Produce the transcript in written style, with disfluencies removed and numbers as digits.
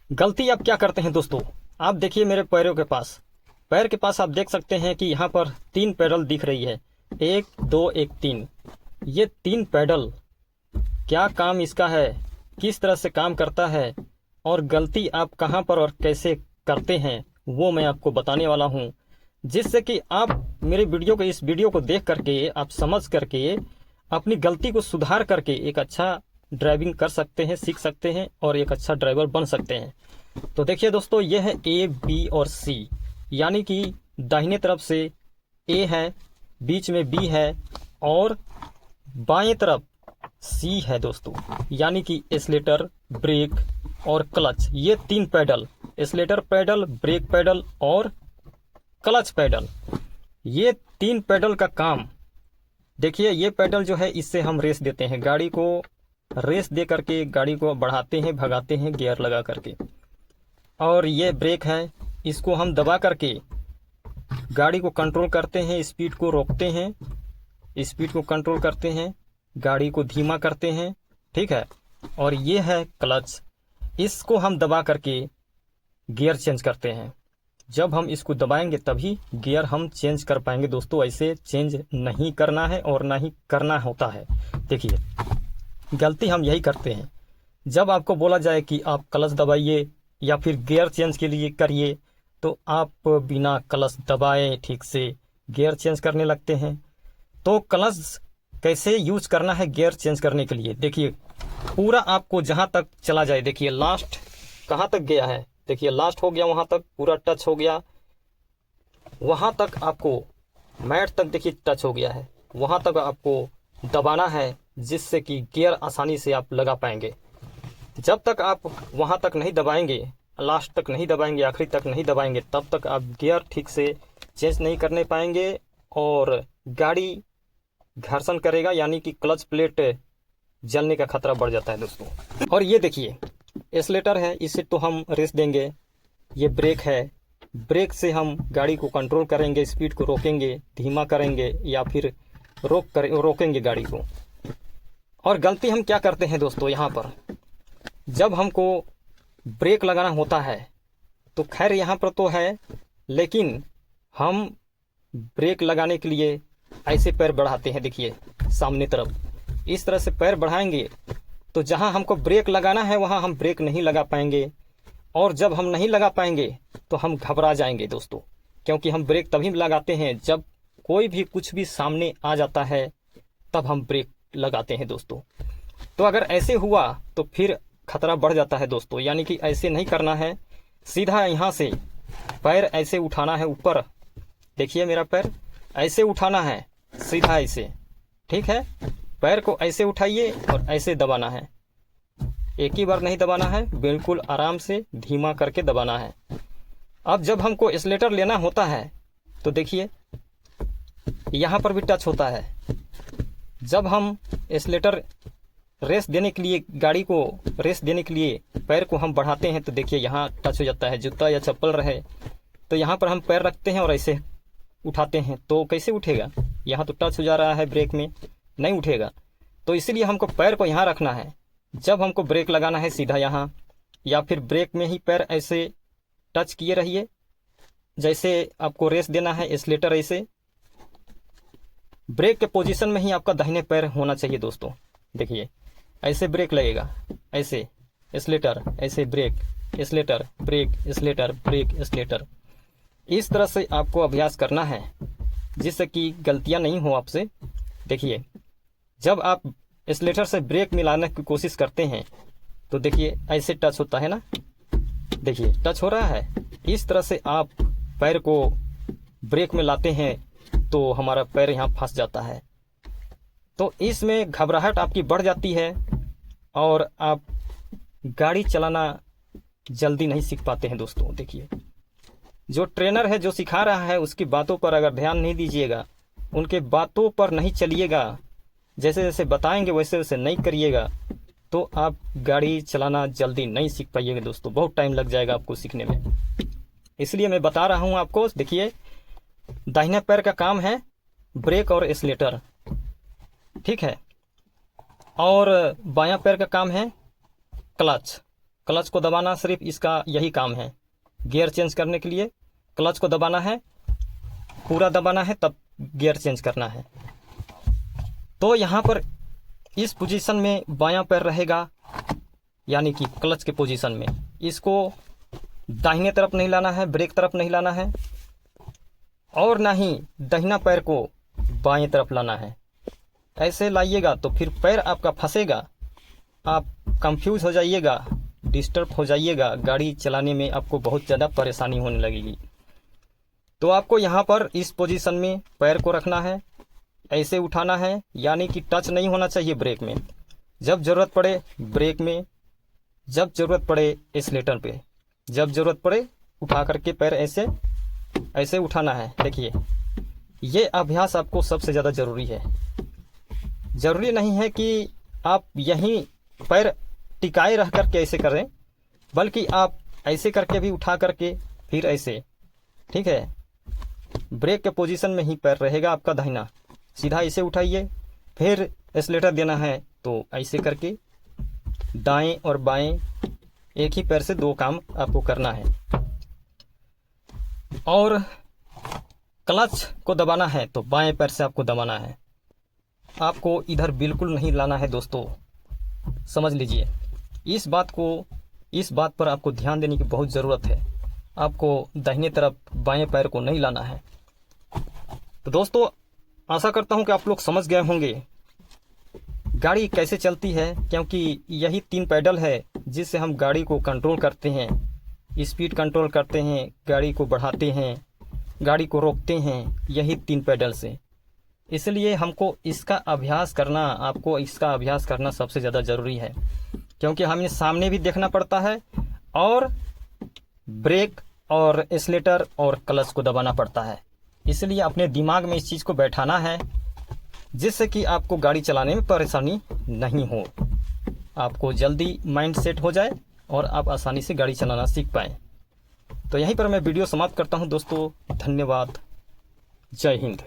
गलती आप क्या करते हैं दोस्तों। आप देखिए मेरे पैरों के पास, पैर के पास आप देख सकते हैं कि यहाँ पर 3 पैडल दिख रही है, 1 2 1 3। ये 3 पैडल क्या काम इसका है, किस तरह से काम करता है और गलती आप कहाँ पर और कैसे करते हैं वो मैं आपको बताने वाला हूँ, जिससे कि आप मेरे इस वीडियो को देख करके आप समझ करके अपनी गलती को सुधार करके एक अच्छा ड्राइविंग कर सकते हैं, सीख सकते हैं और एक अच्छा ड्राइवर बन सकते हैं। तो देखिए दोस्तों, ये है ए बी और सी, यानी कि दाहिने तरफ से ए है, बीच में बी है और बाएं तरफ सी है दोस्तों, यानी कि एक्सीलेटर, ब्रेक और क्लच। ये 3 pedal, accelerator pedal, brake pedal और क्लच पैडल, ये 3 पैडल का काम। देखिए ये पैडल जो है इससे हम रेस देते हैं, गाड़ी को रेस दे करके गाड़ी को बढ़ाते हैं, भगाते हैं गियर लगा करके। और ये ब्रेक है, इसको हम दबा करके गाड़ी को कंट्रोल करते हैं, स्पीड को रोकते हैं, स्पीड को कंट्रोल करते हैं, गाड़ी को धीमा करते हैं, ठीक है। और ये है क्लच, इसको हम दबा करके गियर चेंज करते हैं। जब हम इसको दबाएंगे तभी गियर हम चेंज कर पाएंगे दोस्तों, ऐसे चेंज नहीं करना है और ना ही करना होता है। देखिए गलती हम यही करते हैं, जब आपको बोला जाए कि आप क्लच दबाइए या फिर गियर चेंज के लिए करिए, तो आप बिना क्लच दबाए ठीक से गियर चेंज करने लगते हैं। तो क्लच कैसे यूज करना है गियर चेंज करने के लिए, देखिए पूरा आपको जहां तक चला जाए, देखिए लास्ट कहां तक गया है, देखिए लास्ट हो गया, वहां तक पूरा टच हो गया, वहां तक आपको मैट तक देखिए टच हो गया है, वहां तक आपको दबाना है, जिससे कि गियर आसानी से आप लगा पाएंगे। जब तक आप वहां तक नहीं दबाएंगे, लास्ट तक नहीं दबाएंगे, आखिरी तक नहीं दबाएंगे, तब तक आप गियर ठीक से चेंज नहीं करने पाएंगे और गाड़ी घर्षण करेगा, यानी कि क्लच प्लेट जलने का खतरा बढ़ जाता है दोस्तों। और ये देखिए एक्सीलेटर है, इसे तो हम रेस देंगे। ये ब्रेक है, ब्रेक से हम गाड़ी को कंट्रोल करेंगे, स्पीड को रोकेंगे, धीमा करेंगे या फिर रोकेंगे गाड़ी को। और गलती हम क्या करते हैं दोस्तों, यहाँ पर जब हमको ब्रेक लगाना होता है तो खैर यहाँ पर तो है, लेकिन हम ब्रेक लगाने के लिए ऐसे पैर बढ़ाते हैं, देखिए सामने तरफ इस तरह से पैर बढ़ाएंगे तो जहाँ हमको ब्रेक लगाना है वहाँ हम ब्रेक नहीं लगा पाएंगे। और जब हम नहीं लगा पाएंगे तो हम घबरा जाएंगे दोस्तों, क्योंकि हम ब्रेक तभी लगाते हैं जब कोई भी कुछ भी सामने आ जाता है, तब हम ब्रेक लगाते हैं दोस्तों। तो अगर ऐसे हुआ तो फिर खतरा बढ़ जाता है दोस्तों, यानी कि ऐसे नहीं करना है। सीधा यहाँ से पैर ऐसे उठाना है ऊपर, देखिए मेरा पैर ऐसे उठाना है सीधा ऐसे, ठीक है। पैर को ऐसे उठाइए और ऐसे दबाना है, एक ही बार नहीं दबाना है, बिल्कुल आराम से धीमा करके दबाना है। अब जब हमको एक्सीलेटर लेना होता है तो देखिए यहाँ पर भी टच होता है। जब हम एक्सीलेटर रेस देने के लिए, गाड़ी को रेस देने के लिए पैर को हम बढ़ाते हैं तो देखिए यहाँ टच हो जाता है। जूता या चप्पल रहे तो यहाँ पर हम पैर रखते हैं और ऐसे उठाते हैं, तो कैसे उठेगा, यहाँ तो टच हो जा रहा है, ब्रेक में नहीं उठेगा। तो इसीलिए हमको पैर को यहाँ रखना है। जब हमको ब्रेक लगाना है सीधा यहाँ, या फिर ब्रेक में ही पैर ऐसे टच किए रहिए, जैसे आपको रेस देना है एक्सीलेटर, ऐसे ब्रेक के पोजीशन में ही आपका दाहिने पैर होना चाहिए दोस्तों। देखिए ऐसे ब्रेक लगेगा, ऐसे एक्सीलेटर, ऐसे brake, accelerator, brake, accelerator, brake, accelerator. इस तरह से आपको अभ्यास करना है जिससे कि गलतियां नहीं हो आपसे। देखिए जब आप एक्सीलेटर से ब्रेक मिलाने की कोशिश करते हैं तो देखिए ऐसे टच होता है ना, देखिए टच हो रहा है। इस तरह से आप पैर को ब्रेक में लाते हैं तो हमारा पैर यहाँ फंस जाता है, तो इसमें घबराहट आपकी बढ़ जाती है और आप गाड़ी चलाना जल्दी नहीं सीख पाते हैं दोस्तों। देखिए जो ट्रेनर है, जो सिखा रहा है, उसकी बातों पर अगर ध्यान नहीं दीजिएगा, उनके बातों पर नहीं चलिएगा, जैसे जैसे बताएंगे वैसे वैसे नहीं करिएगा, तो आप गाड़ी चलाना जल्दी नहीं सीख पाइएगा दोस्तों, बहुत टाइम लग जाएगा आपको सीखने में। इसलिए मैं बता रहा हूँ आपको। देखिए दाहिने पैर का काम है ब्रेक और एक्सीलेटर, ठीक है, और बायां पैर का काम है क्लच। क्लच को दबाना सिर्फ इसका यही काम है। गियर चेंज करने के लिए क्लच को दबाना है, पूरा दबाना है, तब गियर चेंज करना है। तो यहाँ पर इस पोजीशन में बायां पैर रहेगा, यानी कि क्लच के पोजीशन में। इसको दाहिने तरफ नहीं लाना है, ब्रेक तरफ नहीं लाना है, और ना ही दाहिना पैर को बाएं तरफ लाना है। ऐसे लाइएगा तो फिर पैर आपका फंसेगा, आप कंफ्यूज हो जाइएगा, डिस्टर्ब हो जाइएगा, गाड़ी चलाने में आपको बहुत ज़्यादा परेशानी होने लगेगी। तो आपको यहाँ पर इस पोजीशन में पैर को रखना है, ऐसे उठाना है, यानी कि टच नहीं होना चाहिए ब्रेक में। जब ज़रूरत पड़े ब्रेक में, जब ज़रूरत पड़े एक्सीलेटर पे, जब ज़रूरत पड़े उठा करके पैर ऐसे ऐसे उठाना है। देखिए, ये अभ्यास आपको सबसे ज़्यादा ज़रूरी है। ज़रूरी नहीं है कि आप यहीं पैर टिकाए रह करके ऐसे करें, बल्कि आप ऐसे करके भी उठा करके फिर ऐसे, ठीक है। ब्रेक के पोजीशन में ही पैर रहेगा आपका दाहिना, सीधा ऐसे उठाइए, फिर एक्सीलेटर देना है तो ऐसे करके दाएं और बाएं एक ही पैर से दो काम आपको करना है। और क्लच को दबाना है तो बाएं पैर से आपको दबाना है, आपको इधर बिल्कुल नहीं लाना है दोस्तों, समझ लीजिए। इस बात पर आपको ध्यान देने की बहुत ज़रूरत है। आपको दाहिने तरफ बाएं पैर को नहीं लाना है। तो दोस्तों, आशा करता हूं कि आप लोग समझ गए होंगे गाड़ी कैसे चलती है, क्योंकि यही 3 पैडल है जिससे हम गाड़ी को कंट्रोल करते हैं, स्पीड कंट्रोल करते हैं, गाड़ी को बढ़ाते हैं, गाड़ी को रोकते हैं, यही 3 पैडल से। इसलिए हमको इसका अभ्यास करना, आपको इसका अभ्यास करना सबसे ज़्यादा ज़रूरी है, क्योंकि हमें सामने भी देखना पड़ता है और ब्रेक और एक्सीलेटर और क्लच को दबाना पड़ता है। इसलिए अपने दिमाग में इस चीज़ को बैठाना है, जिससे कि आपको गाड़ी चलाने में परेशानी नहीं हो, आपको जल्दी माइंड सेट हो जाए और आप आसानी से गाड़ी चलाना सीख पाएँ। तो यहीं पर मैं वीडियो समाप्त करता हूं दोस्तों। धन्यवाद। जय हिंद।